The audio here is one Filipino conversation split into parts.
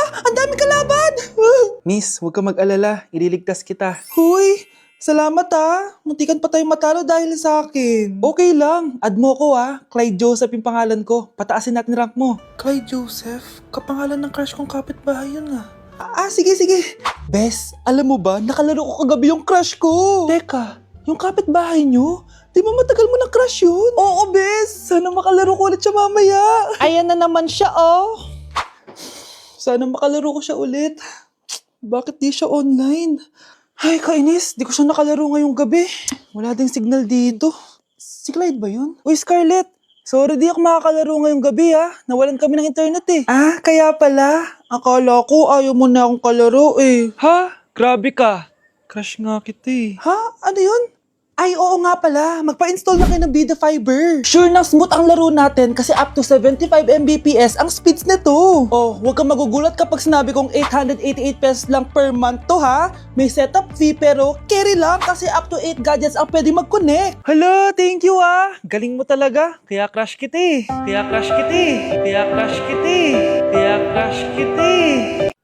Ang dami kalaban! Miss, huwag ka mag-alala. Ililigtas kita. Huy! Salamat Muntikan pa tayong matalo dahil sa akin. Okay lang. Add mo ko Clyde Joseph yung pangalan ko. Pataasin natin rank mo. Clyde Joseph? Kapangalan ng crush kong kapitbahay yun sige. Bes, alam mo ba, nakalaro ko kagabi yung crush ko. Teka, yung kapitbahay nyo? Di ba matagal mo na crush yun? Oo, Bes. Sana makalaro ko ulit siya mamaya. Ayan na naman siya, Sana makalaro ko siya ulit. Bakit di siya online? Ay, kainis. Di ko siya nakalaro ngayong gabi. Wala ding signal dito. Si Clyde ba yun? Uy, Scarlett. Sorry, di ako makakalaro ngayong gabi Nawalan kami ng internet kaya pala. Akala ko ayaw mo na akong kalaro Ha? Grabe ka. Crush nga kita Ha? Ano yun? Ay, oo nga pala. Magpa-install na kayo ng Bida Fiber. Sure na smooth ang laro natin kasi up to 75 Mbps ang speeds nito. Oh, huwag kang magugulat kapag sinabi kong 888 pesos lang per month to May setup fee pero carry lang kasi up to 8 gadgets ang pwede mag-connect. Hala, thank you Galing mo talaga. Kaya crush kita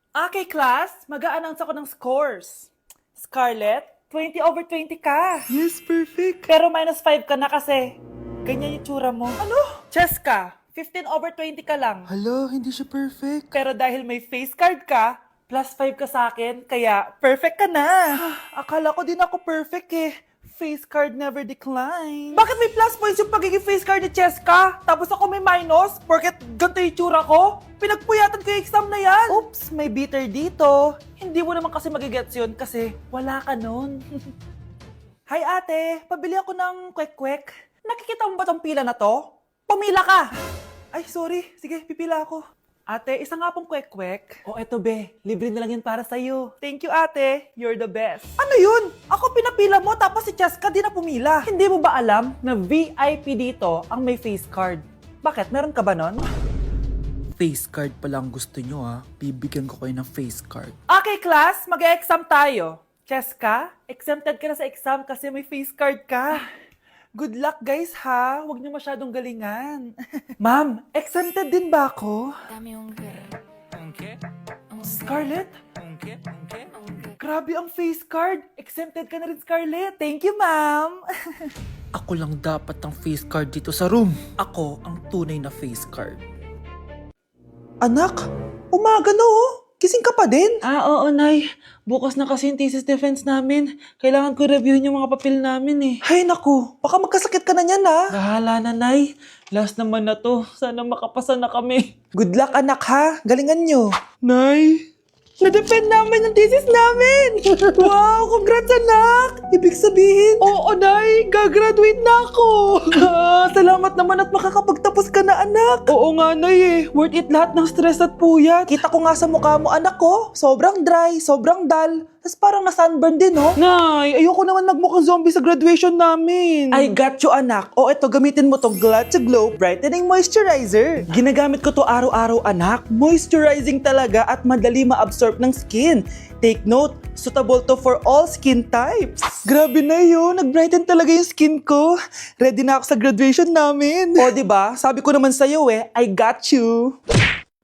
Okay, class. Mag-a-announce ako ng scores. Scarlett, 20/20 ka. Yes, perfect. Pero -5 ka na kasi ganyan yung tsura mo. Ano? Cheska, 15/20 ka lang. Hala, hindi siya perfect. Pero dahil may face card ka, +5 ka sa akin, kaya perfect ka na. Akala ko din ako perfect Face card never decline. Bakit may plus points yung pagiging face card ni Cheska? Tapos ako may minus? Porket ganito yung tsura ko? Pinagpuyatan ko yung exam na yan. Oops, may bitter dito. Hindi mo naman kasi magigets yun kasi wala ka nun. Hi ate, pabili ako ng kwek-kwek. Nakikita mo ba tong pila na to? Pumila ka! Ay, sorry. Sige, pipila ako. Ate, isa nga pong kwek-kwek. Eto be, libre na lang yun para sa'yo. Thank you ate, you're the best. Ano yun? Ako pinapila mo tapos si Cheska di na pumila. Hindi mo ba alam na VIP dito ang may face card? Bakit? Meron ka ba nun? Face card pala ang gusto nyo Bibigyan ko kayo ng face card. Okay class, mag-e-exam tayo. Cheska, exempted ka na sa exam kasi may face card ka. Good luck guys huwag niyo masyadong galingan. Ma'am, exempted din ba ako? Scarlett? Grabe ang face card. Exempted ka na rin, Scarlett. Thank you, ma'am. Ako lang dapat ang face card dito sa room. Ako ang tunay na face card. Anak, umaga na Gising ka pa din? Oo, Nay. Bukas na kasi yung thesis defense namin. Kailangan ko reviewin yung mga papel namin Hay naku, baka magkasakit ka na niyan Bahala na, Nay. Last naman na to. Sana makapasa na kami. Good luck, anak Galingan nyo. Nay, na-defend namin ang thesis namin! Wow, congrats anak! Ibig sabihin, oo Nay, gagraduate na ako! Salamat naman at makakapagtapos ka na anak! Oo nga Nay worth it lahat ng stress at puyat. Kita ko nga sa mukha mo anak ko, sobrang dry, sobrang dull. Tapos parang na-sunburn din Nay, ayoko naman magmukhang zombie sa graduation namin. I got you anak. Eto gamitin mo tong Glad to Glow Brightening Moisturizer. Ginagamit ko to araw-araw anak. Moisturizing talaga at madali ma-absorb ng skin. Take note, suitable to for all skin types. Grabe na yun, nag-brighten talaga yung skin ko. Ready na ako sa graduation namin. Diba? Sabi ko naman sa'yo I got you.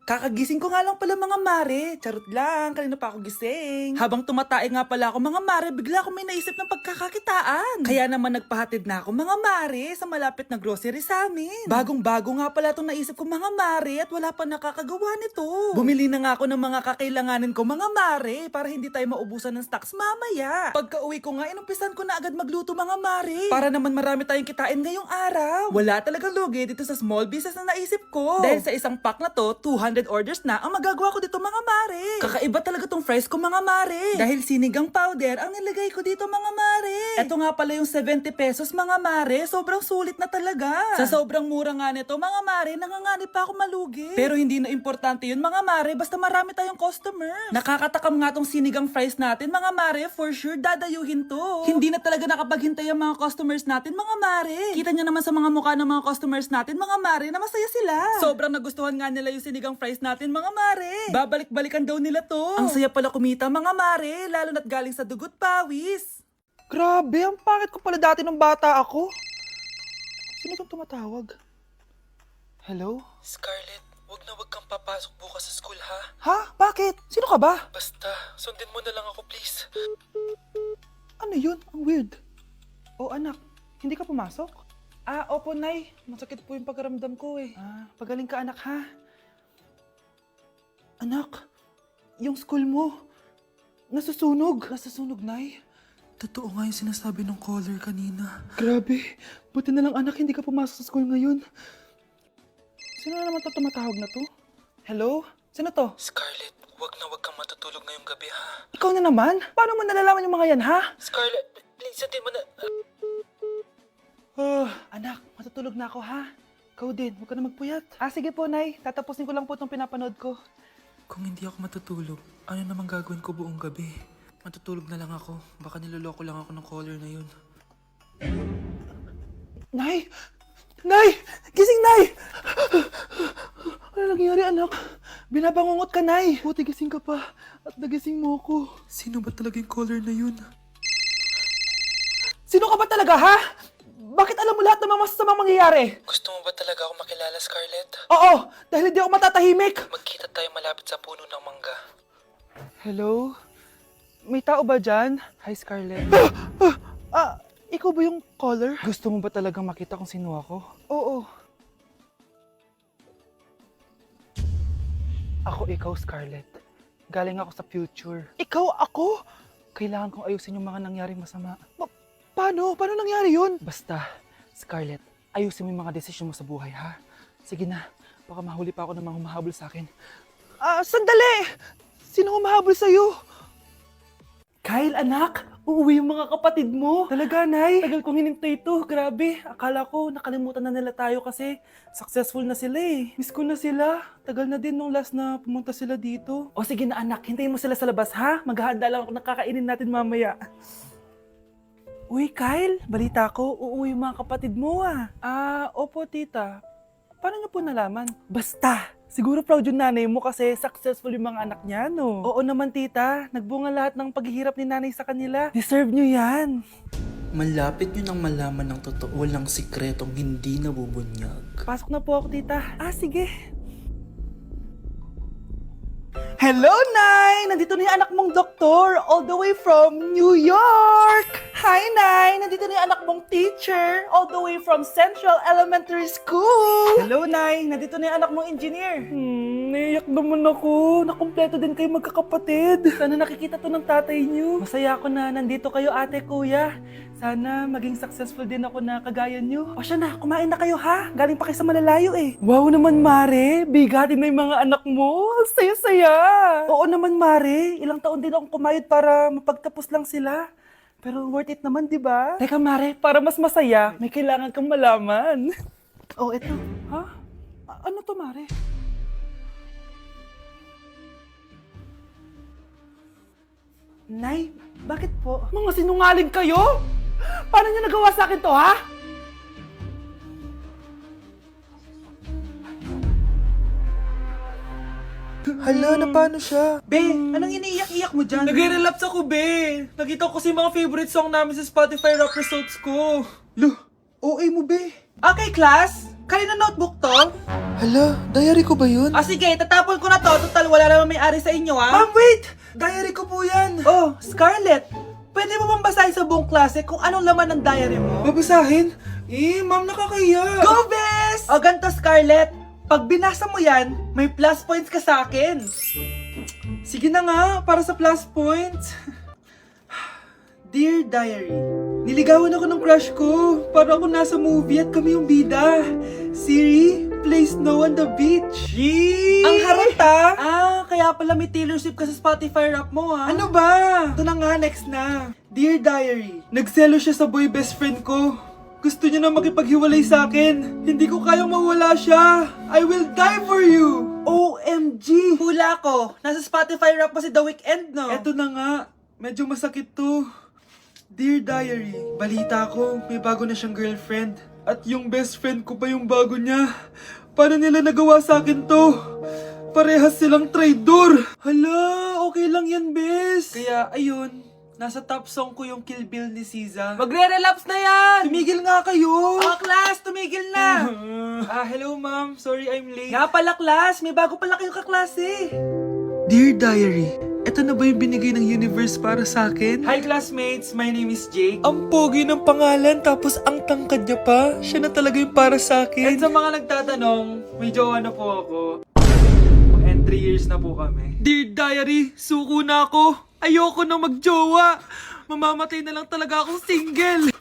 Kakagising ko nga lang pala mga mare. Charot lang, kanina pa ako gising. Habang tumatae nga pala ako mga mare, bigla akong may naisip ng pagkakakitaan. Kaya naman nagpahatid na ako mga mare sa malapit na grocery sa amin. Bagong-bago nga pala itong naisip ko mga mare at wala pa nakakagawa nito. Bumili na nga ako ng mga kakailanganin ko mga mare para hindi tayo maubusan ng stocks mamaya. Pagka uwi ko nga, inumpisan ko na agad magluto mga mare. Para naman marami tayong kitain ngayong araw. Wala talagang lugi dito sa small business na naisip ko. Dahil sa isang pack na to, 200 orders na ang magagawa ko dito mga mare. Kakaiba talaga tong fries ko mga mare. Dahil sinigang powder ang nilagay ko dito mga mare. Ito nga pala yung 70 pesos mga mare. Sobrang sulit na talaga. Sa sobrang mura nga nito mga mare, nanganganib pa ako malugi. Pero hindi na importante yun mga mare, basta marami tayong customers. Nakakatakam nga tong sinigang fries natin mga mare, for sure dadayuhin to. Hindi na talaga nakapaghintay ang mga customers natin mga mare. Kita nyo naman sa mga mukha ng mga customers natin mga mare na masaya sila. Sobrang nagustuhan nga nila yung sinigang fries natin mga mare. Babalik-balikan daw nila to. Ang saya pala kumita mga mare, lalo na't galing sa dugot pawis. Grabe, ang pangit ko pala dati nung bata ako. Sino itong tumatawag? Hello? Scarlett, wag kang papasok bukas sa school ha? Ha? Bakit? Bakit? Sino ka ba? Basta, sundin mo na lang ako please. Ano yun? Ang weird. Oh anak, hindi ka pumasok? Opo Nay. Masakit po yung pagkaramdam ko eh. Pagaling ka anak ha. Anak, yung school mo, nasusunog. Nasusunog, Nay? Totoo nga yung sinasabi ng caller kanina. Grabe. Buti na lang anak, hindi ka pumasok sa school ngayon. Sino na naman tumatawag na to? Hello? Sino to? Scarlett, wag kang matutulog ngayong gabi ha. Ikaw na naman? Paano mo nalalaman yung mga yan, ha? Scarlett, please, sundin mo na. Anak, matutulog na ako, ha? Ikaw din, huwag ka na magpuyat. Sige po, Nay. Tatapusin ko lang po itong pinapanood ko. Kung hindi ako matutulog, ano namang gagawin ko buong gabi? Matutulog na lang ako. Baka niloloko lang ako ng caller na yun. Nay! Nay! Gising, Nay! Ano nangyari, anak? Binabangungot ka, Nay. Buti gising ka pa. At nagising mo ako. Sino ba talaga yung caller na yun? Sino ka ba talaga, ha? Bakit alam mo lahat ng mga masasamang mangyayari? Gusto mo ba talaga ako makilala, Scarlett? Oo! Dahil hindi ako matatahimik! Magkita tayo malapit sa puno ng mangga. Hello? May tao ba dyan? Hi, Scarlett. Ikaw ba yung caller? Gusto mo ba talagang makita kung sino ako? Oo. Ako ikaw, Scarlett. Galing ako sa future. Ikaw ako? Kailangan kong ayusin yung mga nangyaring masama. Paano? Paano nangyari yun? Basta, Scarlett, ayusin mo yung mga desisyon mo sa buhay, ha? Sige na, baka mahuli pa ako ng mga humahabol sa akin. Sandali! Sino humahabol sa'yo? Kyle, anak! Uuwi yung mga kapatid mo! Talaga, Nay? Tagal kong hinintay ito. Grabe. Akala ko nakalimutan na nila tayo kasi successful na sila eh. Miss ko na sila. Tagal na din nung last na pumunta sila dito. O sige na anak, hintayin mo sila sa labas ha? Maghahanda lang ako ng kakainin natin mamaya. Uy, Kyle, balita ko, uuwi yung mga kapatid mo ah. Opo tita. Paano niyo po nalaman? Basta! Siguro proud yung nanay mo kasi successful yung mga anak niya, no? Oo naman, tita. Nagbunga lahat ng paghihirap ni nanay sa kanila. Deserve nyo yan. Malapit nyo nang malaman ng totoo lang sikretong hindi nabubunyag. Pasok na po ako, tita. Sige. Hello, Nay! Nandito na yung anak mong doktor all the way from New York! Hi, Nay! Nandito na yung anak mong teacher all the way from Central Elementary School! Hello, Nay! Nandito na yung anak mong engineer! Naiyak naman ako. Nakumpleto din kayo magkakapatid. Sana nakikita to ng tatay niyo. Masaya ako na nandito kayo, ate, kuya. Sana maging successful din ako na kagaya niyo. O siya na, kumain na kayo ha? Galing pa kayo sa malalayo eh. Wow naman, Mare. Bigatin na yung mga anak mo. Saya-saya. Oo naman, Mare. Ilang taon din akong kumayod para mapagtapos lang sila. Pero worth it naman, di ba? Teka, Mare, para mas masaya, may kailangan kang malaman. Eto. Ha? Ano to, Mare? Nay, bakit po? Mga sinungaling kayo? Paano niyo nagawa sa akin to, ha? Hala, na paano siya? Be, anong iniiyak-iyak mo dyan? Nag-relapse ako, be. Nakita ko kasi mga favorite song namin sa Spotify rap results ko. OA mo, be. Okay, class. Kanina notebook to? Hala, diary ko ba yun? Sige, tatapon ko na to. Total, wala naman may-ari sa inyo, ha? Ma'am, wait! Diary ko po yan. Oh, Scarlett. Pwede mo bang basahin sa buong klase kung anong laman ng diary mo? Babasahin? Ma'am, nakakahiya. Go, Bes! Ganto, Scarlett. Pag binasa mo yan, may plus points ka sa akin. Sige na nga, para sa plus points. Dear Diary, Niligawan ako ng crush ko. Para ako nasa movie at kami yung bida. Siri plays Snow on the Beach. Yee! ang harot ha? Kaya pala may Taylor Swift ka sa Spotify rap mo ha. Ano ba? Ito na nga, next na. Dear Diary, nagselo siya sa boy best friend ko. Gusto niya na makipaghiwalay sa akin. Hindi ko kayang mawala siya. I will die for you. OMG! Hula ko. Nasa Spotify rap pa si The Weeknd, no? Eto na nga. Medyo masakit to. Dear Diary, balita ko, may bago na siyang girlfriend. At yung best friend ko pa yung bago niya. Paano nila nagawa sa akin to? Parehas silang traidor. Hala, okay lang yan, bes. Kaya, ayun, nasa top song ko yung Kill Bill ni SZA. Magre-relapse na yan! Tumigil nga kayo! Class, tumigil na! Hello ma'am. Sorry I'm late. Nga pala, class. May bago pala kayong kaklase. Dear Diary, eto na ba yung binigay ng universe para sa akin? Hi classmates, my name is Jake. Ang pogi ng pangalan tapos ang tangkad niya pa. Siya na talaga yung para sa akin. And sa mga nagtatanong, may jowa na po ako. And 3 years na po kami. Dear Diary, suko na ako. Ayoko na magjowa. Mamamatay na lang talaga akong single.